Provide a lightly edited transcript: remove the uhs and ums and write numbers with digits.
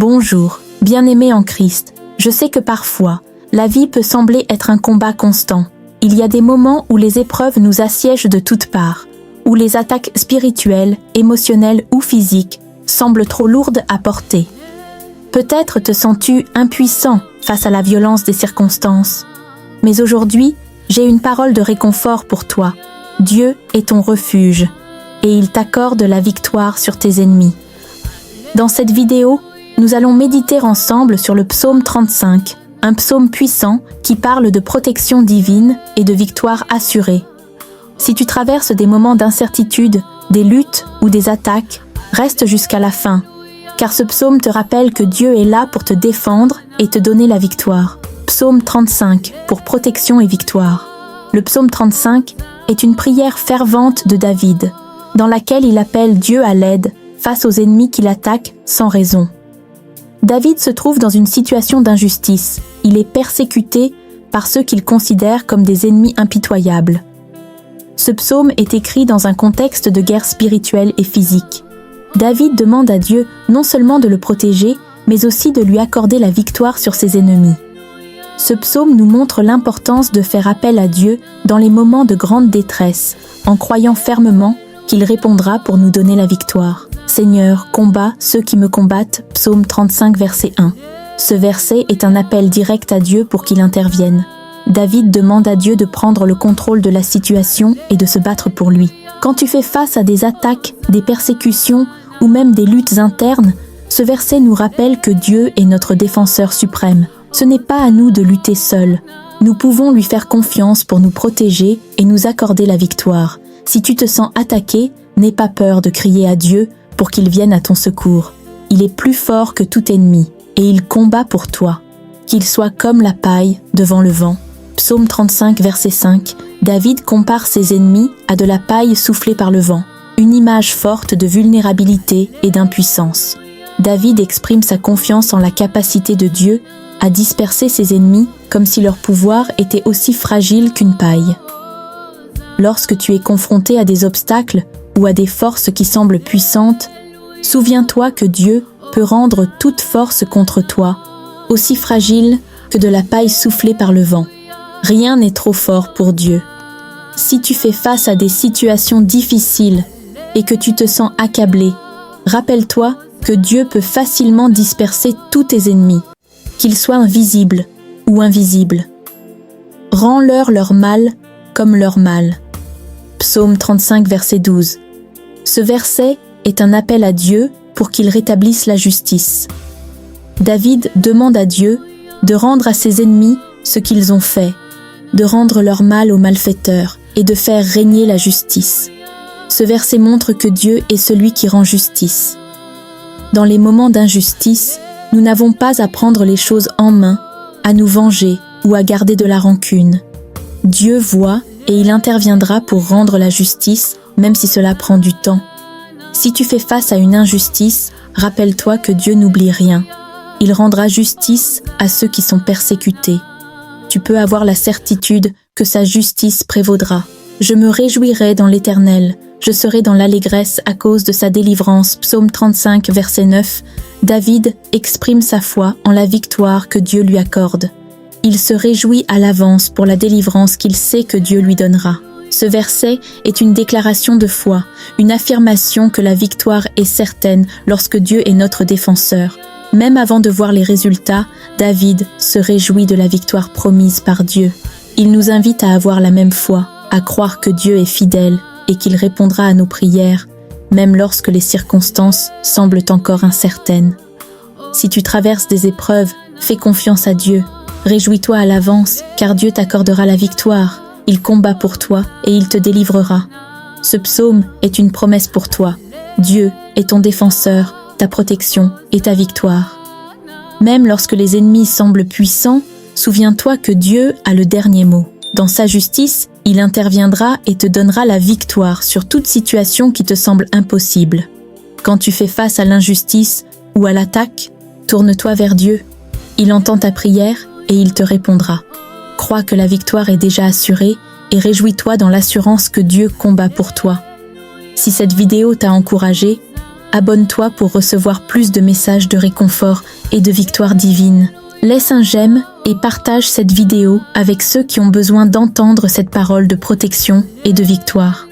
Bonjour, bien-aimé en Christ. Je sais que parfois, la vie peut sembler être un combat constant. Il y a des moments où les épreuves nous assiègent de toutes parts, où les attaques spirituelles, émotionnelles ou physiques semblent trop lourdes à porter. Peut-être te sens-tu impuissant face à la violence des circonstances. Mais aujourd'hui, j'ai une parole de réconfort pour toi. Dieu est ton refuge, et il t'accorde la victoire sur tes ennemis. Dans cette vidéo, nous allons méditer ensemble sur le psaume 35, un psaume puissant qui parle de protection divine et de victoire assurée. Si tu traverses des moments d'incertitude, des luttes ou des attaques, reste jusqu'à la fin, car ce psaume te rappelle que Dieu est là pour te défendre et te donner la victoire. Psaume 35, pour protection et victoire. Le psaume 35 est une prière fervente de David, dans laquelle il appelle Dieu à l'aide face aux ennemis qui l'attaquent sans raison. David se trouve dans une situation d'injustice. Il est persécuté par ceux qu'il considère comme des ennemis impitoyables. Ce psaume est écrit dans un contexte de guerre spirituelle et physique. David demande à Dieu non seulement de le protéger, mais aussi de lui accorder la victoire sur ses ennemis. Ce psaume nous montre l'importance de faire appel à Dieu dans les moments de grande détresse, en croyant fermement qu'il répondra pour nous donner la victoire. Seigneur, combats ceux qui me combattent, psaume 35, verset 1. Ce verset est un appel direct à Dieu pour qu'il intervienne. David demande à Dieu de prendre le contrôle de la situation et de se battre pour lui. Quand tu fais face à des attaques, des persécutions ou même des luttes internes, ce verset nous rappelle que Dieu est notre défenseur suprême. Ce n'est pas à nous de lutter seuls. Nous pouvons lui faire confiance pour nous protéger et nous accorder la victoire. Si tu te sens attaqué, n'aie pas peur de crier à Dieu pour qu'il vienne à ton secours. Il est plus fort que tout ennemi, et il combat pour toi. Qu'il soit comme la paille devant le vent. Psaume 35, verset 5, David compare ses ennemis à de la paille soufflée par le vent, une image forte de vulnérabilité et d'impuissance. David exprime sa confiance en la capacité de Dieu à disperser ses ennemis comme si leur pouvoir était aussi fragile qu'une paille. Lorsque tu es confronté à des obstacles ou à des forces qui semblent puissantes, souviens-toi que Dieu peut rendre toute force contre toi, aussi fragile que de la paille soufflée par le vent. Rien n'est trop fort pour Dieu. Si tu fais face à des situations difficiles et que tu te sens accablé, rappelle-toi que Dieu peut facilement disperser tous tes ennemis, qu'ils soient visibles ou invisibles. Rends-leur leur mal comme leur mal. Psaume 35, verset 12. Ce verset est un appel à Dieu pour qu'il rétablisse la justice. David demande à Dieu de rendre à ses ennemis ce qu'ils ont fait, de rendre leur mal aux malfaiteurs et de faire régner la justice. Ce verset montre que Dieu est celui qui rend justice. Dans les moments d'injustice, nous n'avons pas à prendre les choses en main, à nous venger ou à garder de la rancune. Dieu voit et il interviendra pour rendre la justice, même si cela prend du temps. Si tu fais face à une injustice, rappelle-toi que Dieu n'oublie rien. Il rendra justice à ceux qui sont persécutés. Tu peux avoir la certitude que sa justice prévaudra. Je me réjouirai dans l'Éternel, je serai dans l'allégresse à cause de sa délivrance. Psaume 35, verset 9. David exprime sa foi en la victoire que Dieu lui accorde. Il se réjouit à l'avance pour la délivrance qu'il sait que Dieu lui donnera. Ce verset est une déclaration de foi, une affirmation que la victoire est certaine lorsque Dieu est notre défenseur. Même avant de voir les résultats, David se réjouit de la victoire promise par Dieu. Il nous invite à avoir la même foi, à croire que Dieu est fidèle et qu'il répondra à nos prières, même lorsque les circonstances semblent encore incertaines. Si tu traverses des épreuves, fais confiance à Dieu. Réjouis-toi à l'avance, car Dieu t'accordera la victoire. Il combat pour toi et il te délivrera. Ce psaume est une promesse pour toi. Dieu est ton défenseur, ta protection et ta victoire. Même lorsque les ennemis semblent puissants, souviens-toi que Dieu a le dernier mot. Dans sa justice, il interviendra et te donnera la victoire sur toute situation qui te semble impossible. Quand tu fais face à l'injustice ou à l'attaque, tourne-toi vers Dieu. Il entend ta prière et il te répondra. Crois que la victoire est déjà assurée et réjouis-toi dans l'assurance que Dieu combat pour toi. Si cette vidéo t'a encouragé, Abonne-toi pour recevoir plus de messages de réconfort et de victoire divine. Laisse un j'aime et partage cette vidéo avec ceux qui ont besoin d'entendre cette parole de protection et de victoire.